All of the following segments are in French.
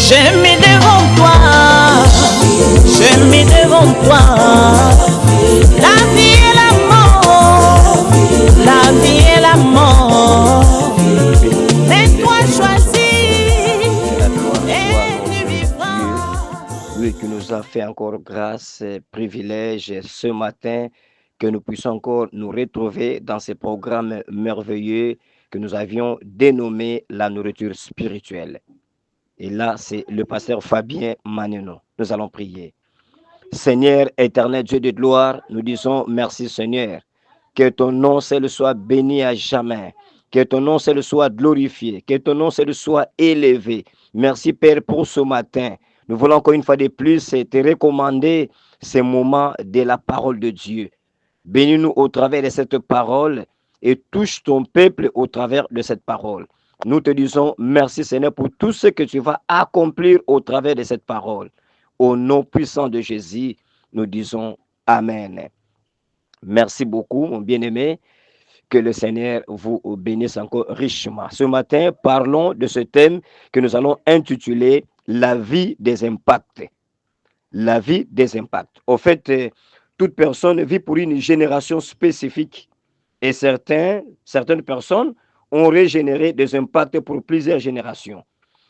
J'ai mis devant toi, j'ai mis devant toi la vie et la mort, la vie et la mort. Mais toi choisis et tu vivras. Lui qui nous a fait encore grâce et privilège ce matin, que nous puissions encore nous retrouver dans ce programme merveilleux que nous avions dénommé la nourriture spirituelle. Et là, c'est le pasteur Fabien Maneno. Nous allons prier. Seigneur éternel Dieu de gloire, nous disons merci Seigneur. Que ton nom seul soit béni à jamais. Que ton nom seul soit glorifié. Que ton nom seul soit élevé. Merci Père pour ce matin. Nous voulons encore une fois de plus te recommander ces moments de la parole de Dieu. Bénis-nous au travers de cette parole et touche ton peuple au travers de cette parole. Nous te disons merci Seigneur pour tout ce que tu vas accomplir au travers de cette parole. Au nom puissant de Jésus, nous disons Amen. Merci beaucoup, mon bien-aimé. Que le Seigneur vous bénisse encore richement. Ce matin, parlons de ce thème que nous allons intituler la vie des impacts. La vie des impacts. Au fait, toute personne vit pour une génération spécifique et certaines personnes ont régénéré des impacts pour plusieurs générations.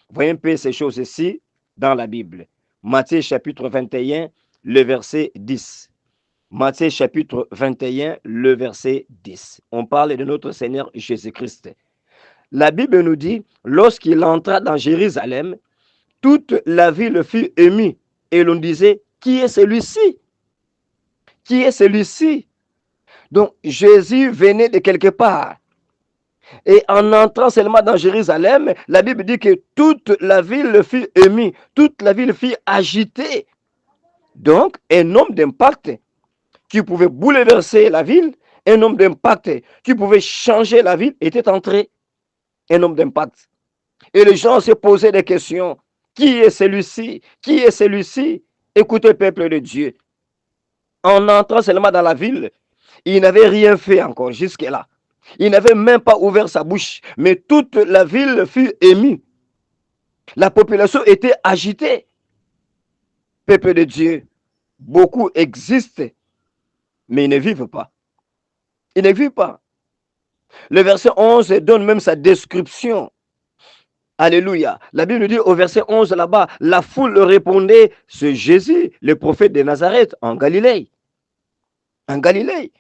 Voyez un peu ces choses ici dans la Bible. Matthieu chapitre 21, le verset 10. Matthieu chapitre 21, le verset 10. On parle de notre Seigneur Jésus-Christ. La Bible nous dit, lorsqu'il entra dans Jérusalem, toute la ville fut émue. Et l'on disait, qui est celui-ci? Qui est celui-ci? Donc Jésus venait de quelque part. Et en entrant seulement dans Jérusalem, la Bible dit que toute la ville fut émue, toute la ville fut agitée. Donc, un homme d'impact qui pouvait bouleverser la ville, un homme d'impact qui pouvait changer la ville, était entré. Un homme d'impact. Et les gens se posaient des questions. Qui est celui-ci? Qui est celui-ci? Écoutez, peuple de Dieu. En entrant seulement dans la ville, il n'avait rien fait encore jusque-là. Il n'avait même pas ouvert sa bouche. Mais toute la ville fut émue. La population était agitée. Peuple de Dieu, beaucoup existent, mais ils ne vivent pas. Ils ne vivent pas. Le verset 11 donne même sa description. Alléluia. La Bible dit au verset 11 là-bas, la foule répondait, c'est Jésus, le prophète de Nazareth, en Galilée. En Galilée.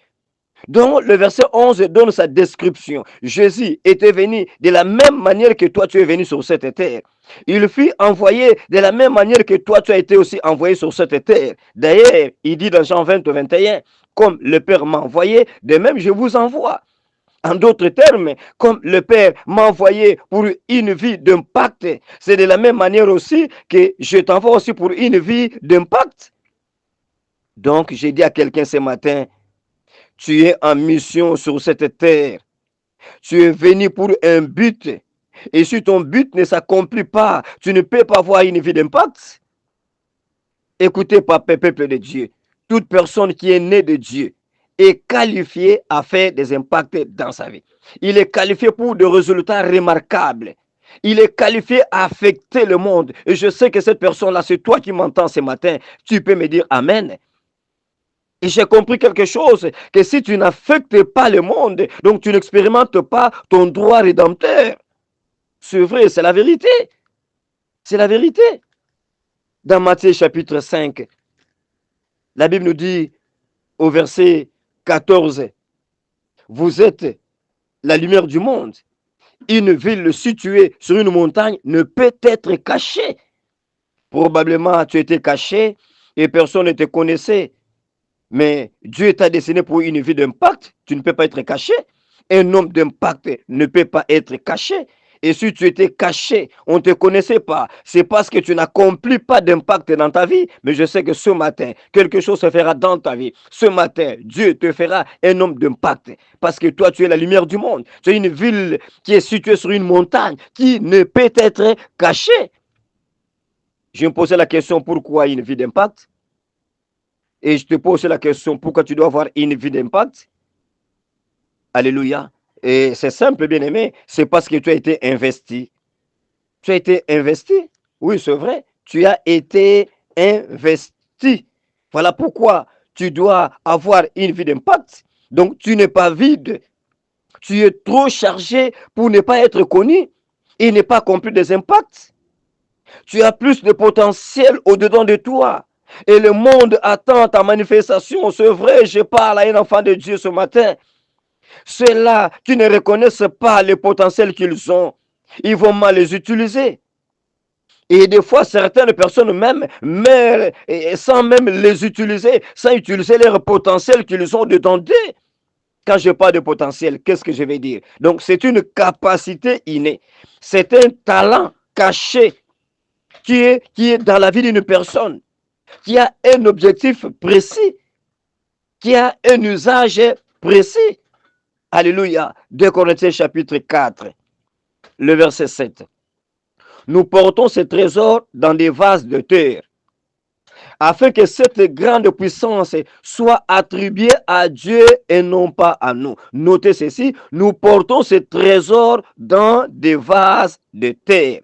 Donc le verset 11 donne sa description. Jésus était venu de la même manière que toi tu es venu sur cette terre. Il fut envoyé de la même manière que toi tu as été aussi envoyé sur cette terre. D'ailleurs, il dit dans Jean 20, 21, comme le Père m'a envoyé, de même je vous envoie. En d'autres termes, comme le Père m'a envoyé pour une vie d'impact, c'est de la même manière aussi que je t'envoie aussi pour une vie d'impact. Donc, j'ai dit à quelqu'un ce matin, tu es en mission sur cette terre. Tu es venu pour un but. Et si ton but ne s'accomplit pas, tu ne peux pas avoir une vie d'impact. Écoutez, peuple de Dieu, toute personne qui est née de Dieu est qualifié à faire des impacts dans sa vie. Il est qualifié pour des résultats remarquables. Il est qualifié à affecter le monde. Et je sais que cette personne-là, c'est toi qui m'entends ce matin. Tu peux me dire Amen. Et j'ai compris quelque chose, que si tu n'affectes pas le monde, donc tu n'expérimentes pas ton droit rédempteur. C'est vrai, c'est la vérité. C'est la vérité. Dans Matthieu chapitre 5, la Bible nous dit au verset 14, vous êtes la lumière du monde. Une ville située sur une montagne ne peut être cachée. Probablement, tu étais caché et personne ne te connaissait. Mais Dieu t'a destiné pour une vie d'impact. Tu ne peux pas être caché. Un homme d'impact ne peut pas être caché. Et si tu étais caché, on ne te connaissait pas. C'est parce que tu n'accomplis pas d'impact dans ta vie. Mais je sais que ce matin, quelque chose se fera dans ta vie. Ce matin, Dieu te fera un homme d'impact. Parce que toi, tu es la lumière du monde. Tu es une ville qui est située sur une montagne qui ne peut être cachée. Je me posais la question, pourquoi une vie d'impact? Et je te pose la question, pourquoi tu dois avoir une vie d'impact? Alléluia. Et c'est simple, bien-aimé, c'est parce que tu as été investi. Tu as été investi. Oui, c'est vrai, tu as été investi. Voilà pourquoi tu dois avoir une vie d'impact. Donc, tu n'es pas vide. Tu es trop chargé pour ne pas être connu et ne pas accomplir des impacts. Tu as plus de potentiel au-dedans de toi. Et le monde attend ta manifestation. C'est vrai, je parle à un enfant de Dieu ce matin. Ceux-là qui ne reconnaissent pas le potentiel qu'ils ont, ils vont mal les utiliser. Et des fois, certaines personnes même meurent sans même les utiliser, sans utiliser leur potentiel qu'ils ont dedans d'eux. Quand je parle de potentiel, qu'est-ce que je vais dire? Donc, c'est une capacité innée. C'est un talent caché qui est dans la vie d'une personne, qui a un objectif précis, qui a un usage précis. Alléluia. 2 Corinthiens chapitre 4, le verset 7. Nous portons ces trésors dans des vases de terre, afin que cette grande puissance soit attribuée à Dieu et non pas à nous. Notez ceci, nous portons ces trésors dans des vases de terre.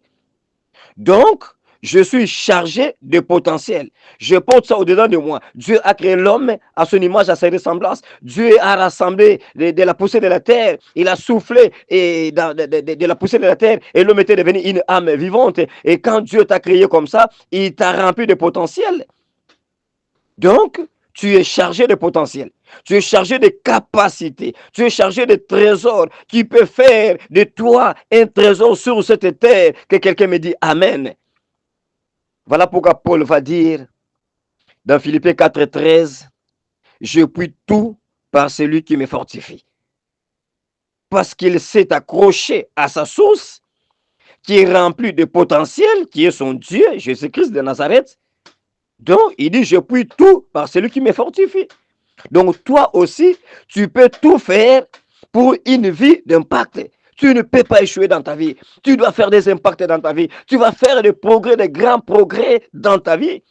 Donc, je suis chargé de potentiel. Je porte ça au-dedans de moi. Dieu a créé l'homme à son image, à sa ressemblance. Dieu a rassemblé de la poussière de la terre. Il a soufflé de la poussière de la terre et l'homme était devenu une âme vivante. Et quand Dieu t'a créé comme ça, il t'a rempli de potentiel. Donc, tu es chargé de potentiel. Tu es chargé de capacités. Tu es chargé de trésors qui peut faire de toi un trésor sur cette terre. Que quelqu'un me dit Amen. Voilà pourquoi Paul va dire dans Philippiens 4,13, je puis tout par celui qui me fortifie. Parce qu'il s'est accroché à sa source, qui est remplie de potentiel, qui est son Dieu, Jésus-Christ de Nazareth. Donc, il dit, je puis tout par celui qui me fortifie. Donc, toi aussi, tu peux tout faire pour une vie d'impact. Tu ne peux pas échouer dans ta vie. Tu dois faire des impacts dans ta vie. Tu vas faire des progrès, des grands progrès dans ta vie.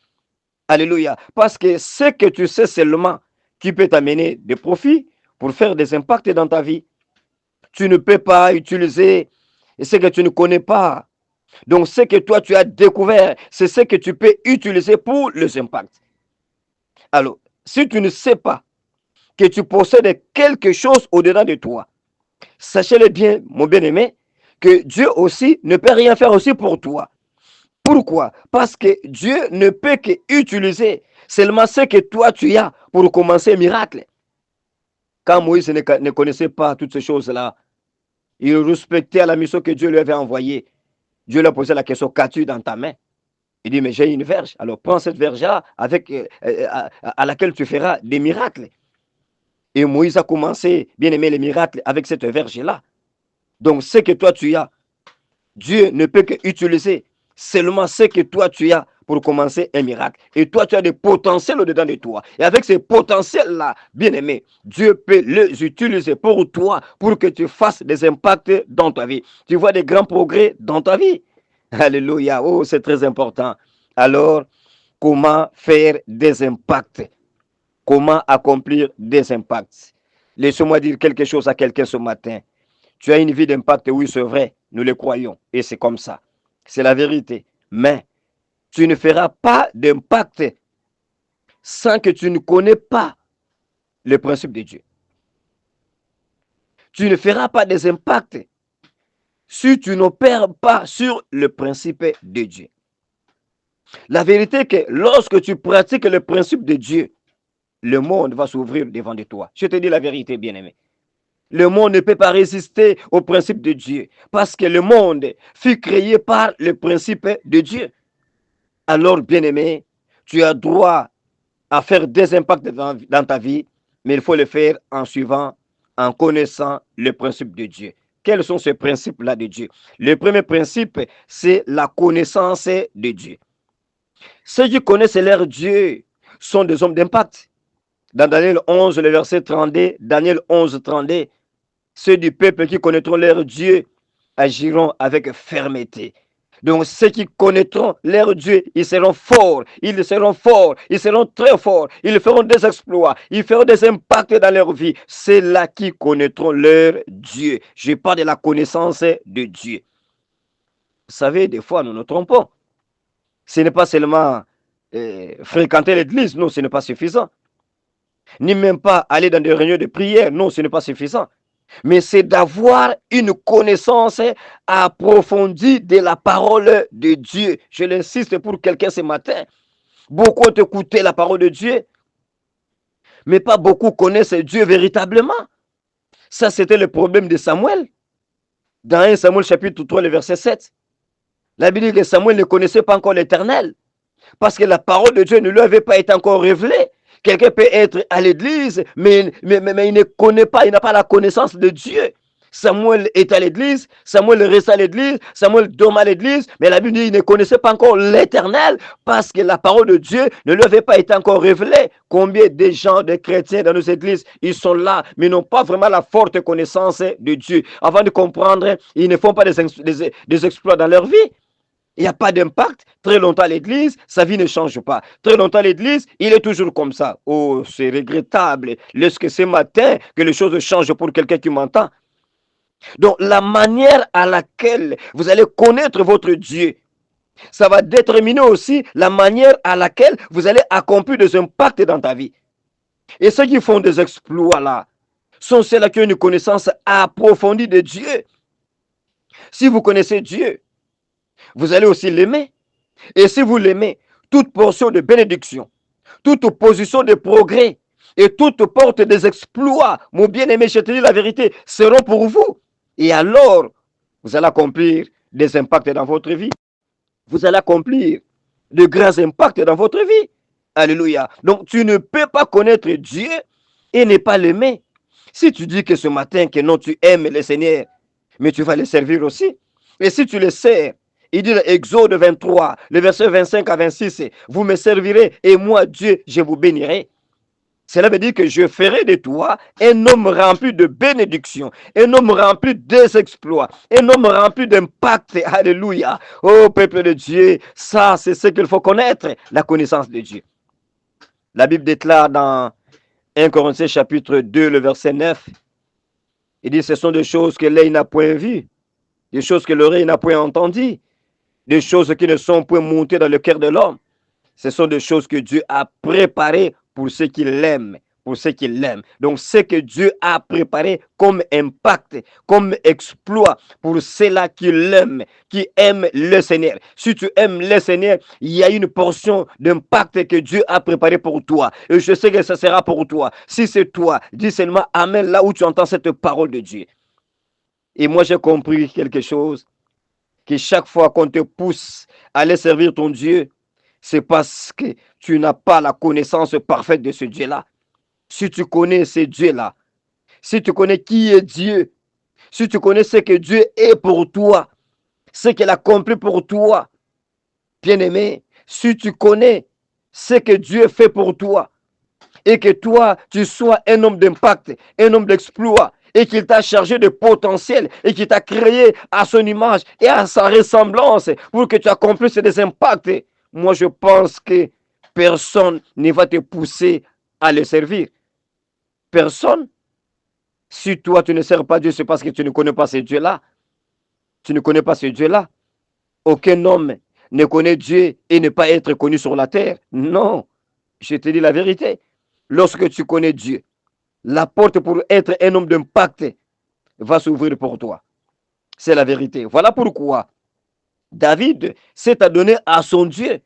Alléluia. Parce que ce que tu sais seulement qui peut t'amener des profits pour faire des impacts dans ta vie. Tu ne peux pas utiliser ce que tu ne connais pas. Donc, ce que toi tu as découvert, c'est ce que tu peux utiliser pour les impacts. Alors, si tu ne sais pas que tu possèdes quelque chose au-dedans de toi, sachez-le bien, mon bien-aimé, que Dieu aussi ne peut rien faire aussi pour toi. Pourquoi? Parce que Dieu ne peut qu'utiliser seulement ce que toi tu as pour commencer un miracle. Quand Moïse ne connaissait pas toutes ces choses-là, il respectait la mission que Dieu lui avait envoyée. Dieu lui a posé la question, qu'as-tu dans ta main? Il dit, mais j'ai une verge. Alors prends cette verge-là à laquelle tu feras des miracles. Et Moïse a commencé, bien aimé, les miracles avec cette verge-là. Donc ce que toi tu as, Dieu ne peut qu'utiliser seulement ce que toi tu as pour commencer un miracle. Et toi, tu as des potentiels au-dedans de toi. Et avec ces potentiels-là, bien aimé, Dieu peut les utiliser pour toi, pour que tu fasses des impacts dans ta vie. Tu vois des grands progrès dans ta vie. Alléluia. Oh, c'est très important. Alors, comment faire des impacts? Comment accomplir des impacts? Laisse-moi dire quelque chose à quelqu'un ce matin. Tu as une vie d'impact, oui, c'est vrai. Nous le croyons. Et c'est comme ça. C'est la vérité. Mais tu ne feras pas d'impact sans que tu ne connais pas le principe de Dieu. Tu ne feras pas des impacts si tu n'opères pas sur le principe de Dieu. La vérité est que lorsque tu pratiques le principe de Dieu, le monde va s'ouvrir devant de toi. Je te dis la vérité, bien-aimé. Le monde ne peut pas résister au principe de Dieu parce que le monde fut créé par le principe de Dieu. Alors, bien-aimé, tu as droit à faire des impacts dans ta vie, mais il faut le faire en suivant, en connaissant le principe de Dieu. Quels sont ces principes-là de Dieu? Le premier principe, c'est la connaissance de Dieu. Ceux qui connaissent leur Dieu sont des hommes d'impact. Dans Daniel 11, le verset 32, Daniel 11, 32, ceux du peuple qui connaîtront leur Dieu agiront avec fermeté. Donc ceux qui connaîtront leur Dieu, ils seront forts, ils seront très forts, ils feront des exploits, ils feront des impacts dans leur vie. C'est là qui connaîtront leur Dieu. Je parle de la connaissance de Dieu. Vous savez, des fois nous nous trompons. Ce n'est pas seulement fréquenter l'église, non, ce n'est pas suffisant. Ni même pas aller dans des réunions de prière, non, ce n'est pas suffisant. Mais c'est d'avoir une connaissance approfondie de la parole de Dieu. Je l'insiste pour quelqu'un ce matin. Beaucoup ont écouté la parole de Dieu, mais pas beaucoup connaissent Dieu véritablement. Ça, c'était le problème de Samuel. Dans 1 Samuel chapitre 3, le verset 7. La Bible dit que Samuel ne connaissait pas encore l'Éternel, parce que la parole de Dieu ne lui avait pas été encore révélée. Quelqu'un peut être à l'église, mais il ne connaît pas, il n'a pas la connaissance de Dieu. Samuel est à l'église, Samuel reste à l'église, Samuel dorme à l'église, mais la Bible dit qu'il ne connaissait pas encore l'Éternel parce que la parole de Dieu ne lui avait pas été encore révélée. Combien de gens, de chrétiens dans nos églises, ils sont là, mais n'ont pas vraiment la forte connaissance de Dieu. Avant de comprendre, ils ne font pas des exploits dans leur vie. Il n'y a pas d'impact. Très longtemps à l'église, sa vie ne change pas. Très longtemps à l'église, il est toujours comme ça. Oh, c'est regrettable. Lorsque ce matin que les choses changent pour quelqu'un qui m'entend. Donc, la manière à laquelle vous allez connaître votre Dieu, ça va déterminer aussi la manière à laquelle vous allez accomplir des impacts dans ta vie. Et ceux qui font des exploits là, sont ceux qui ont une connaissance approfondie de Dieu. Si vous connaissez Dieu, vous allez aussi l'aimer. Et si vous l'aimez, toute portion de bénédiction, toute position de progrès et toute porte des exploits, mon bien-aimé, je te dis la vérité, seront pour vous. Et alors, vous allez accomplir des impacts dans votre vie. Vous allez accomplir de grands impacts dans votre vie. Alléluia. Donc, tu ne peux pas connaître Dieu et ne pas l'aimer. Si tu dis que ce matin, que non, tu aimes le Seigneur, mais tu vas le servir aussi. Et si tu le sers, il dit dans Exode 23, le verset 25 à 26, vous me servirez et moi, Dieu, je vous bénirai. Cela veut dire que je ferai de toi un homme rempli de bénédictions, un homme rempli des exploits, un homme rempli d'impact. Alléluia. Oh, peuple de Dieu, ça, c'est ce qu'il faut connaître, la connaissance de Dieu. La Bible déclare dans 1 Corinthiens chapitre 2, le verset 9, il dit, ce sont des choses que l'œil n'a point vues, des choses que l'oreille n'a point entendues, des choses qui ne sont point montées dans le cœur de l'homme. Ce sont des choses que Dieu a préparées pour ceux qui l'aiment, pour ceux qui l'aiment. Donc, ce que Dieu a préparé comme impact, comme exploit pour ceux-là qui l'aiment, qui aiment le Seigneur. Si tu aimes le Seigneur, il y a une portion d'impact que Dieu a préparé pour toi. Et je sais que ce sera pour toi. Si c'est toi, dis seulement Amen là où tu entends cette parole de Dieu. Et moi, j'ai compris quelque chose, que chaque fois qu'on te pousse à aller servir ton Dieu, c'est parce que tu n'as pas la connaissance parfaite de ce Dieu-là. Si tu connais ce Dieu-là, si tu connais qui est Dieu, si tu connais ce que Dieu est pour toi, ce qu'il a accompli pour toi, bien-aimé, si tu connais ce que Dieu fait pour toi, et que toi, tu sois un homme d'impact, un homme d'exploit, et qu'il t'a chargé de potentiel, et qu'il t'a créé à son image et à sa ressemblance, pour que tu accomplisses des impacts, moi je pense que personne ne va te pousser à le servir. Personne. Si toi tu ne sers pas Dieu, c'est parce que tu ne connais pas ce Dieu-là. Tu ne connais pas ce Dieu-là. Aucun homme ne connaît Dieu et ne pas être connu sur la terre. Non, je te dis la vérité. Lorsque tu connais Dieu, la porte pour être un homme d'impact va s'ouvrir pour toi. C'est la vérité. Voilà pourquoi David s'est adonné à son Dieu.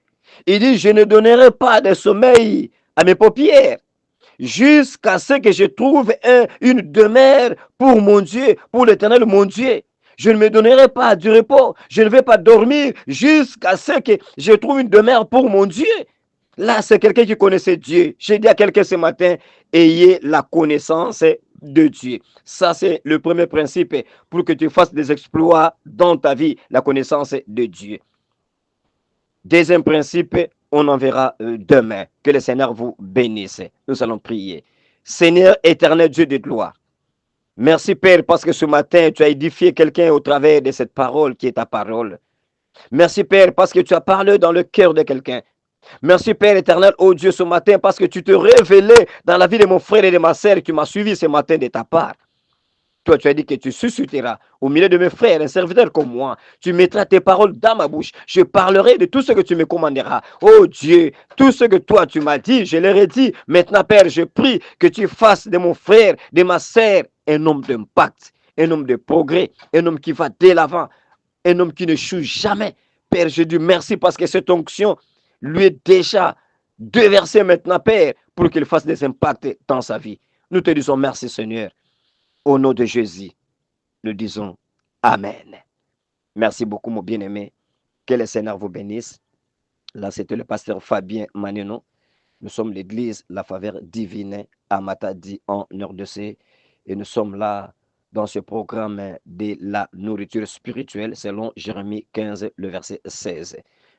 Il dit, je ne donnerai pas de sommeil à mes paupières jusqu'à ce que je trouve une demeure pour mon Dieu, pour l'Éternel mon Dieu. Je ne me donnerai pas du repos, je ne vais pas dormir jusqu'à ce que je trouve une demeure pour mon Dieu. Là, c'est quelqu'un qui connaissait Dieu. J'ai dit à quelqu'un ce matin, ayez la connaissance de Dieu. Ça, c'est le premier principe pour que tu fasses des exploits dans ta vie, la connaissance de Dieu. Deuxième principe, on en verra demain. Que le Seigneur vous bénisse. Nous allons prier. Seigneur éternel Dieu de gloire, merci Père parce que ce matin, tu as édifié quelqu'un au travers de cette parole qui est ta parole. Merci Père parce que tu as parlé dans le cœur de quelqu'un. Merci Père éternel, oh Dieu, ce matin parce que tu te révélais dans la vie de mon frère et de ma sœur qui m'a suivi ce matin de ta part. Toi, tu as dit que tu susciteras au milieu de mes frères un serviteur comme moi. Tu mettras tes paroles dans ma bouche. Je parlerai de tout ce que tu me commanderas. Oh Dieu, tout ce que toi tu m'as dit, je leur ai dit. Maintenant, Père, je prie que tu fasses de mon frère, de ma sœur, un homme d'impact, un homme de progrès, un homme qui va dès l'avant, un homme qui ne choue jamais. Père, je dis merci parce que cette onction lui est déjà déversée maintenant, Père, pour qu'il fasse des impacts dans sa vie. Nous te disons merci, Seigneur. Au nom de Jésus, nous disons Amen. Merci beaucoup, mon bien-aimé. Que le Seigneur vous bénisse. Là, c'était le pasteur Fabien Maneno. Nous sommes l'église La Faveur Divine à Matadi en RDC. Et nous sommes là dans ce programme de la nourriture spirituelle selon Jérémie 15, le verset 16.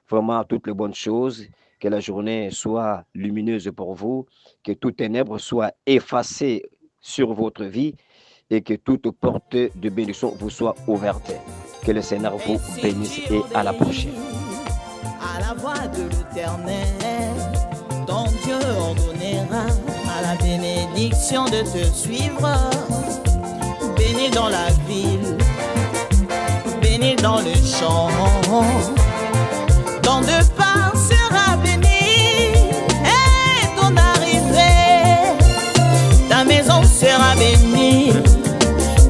Vraiment, toutes les bonnes choses. Que la journée soit lumineuse pour vous. Que toute ténèbre soit effacée sur votre vie. Et que toute porte de bénédiction vous soit ouverte. Que le Seigneur vous bénisse et à la prochaine. À la voix de l'Éternel, ton Dieu ordonnera à la bénédiction de te suivre. Béni dans la ville, béni dans le champ, dans deux pas sera béni, et ton arrivée, ta maison sera bénie.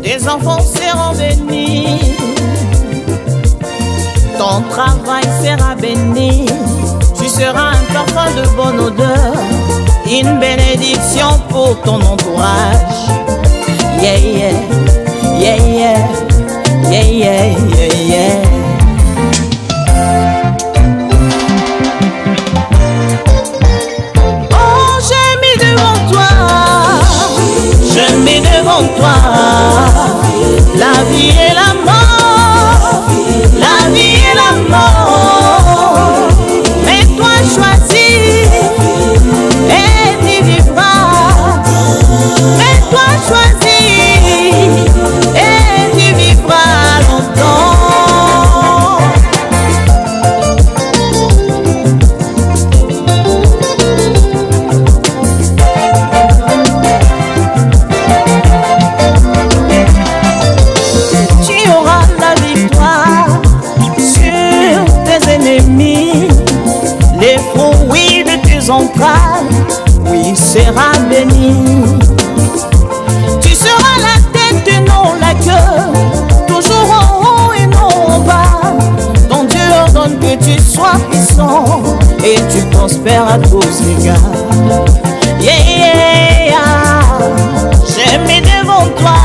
Tes enfants seront bénis, ton travail sera béni, tu seras un parfum de bonne odeur, une bénédiction pour ton entourage. Yeah, yeah, yeah, yeah, yeah, yeah, yeah, yeah. Oh, j'ai mis devant toi, je mets devant toi la vie et la mort, la vie et la mort. Mais toi choisis et tu vivras. Mais toi choisis et tu vivras longtemps. Oui, sera béni. Tu seras la tête et non la queue, toujours en haut et non en bas. Ton Dieu ordonne que tu sois puissant et tu prospères à tous égards. Yeah, yeah, yeah. J'ai mis devant toi,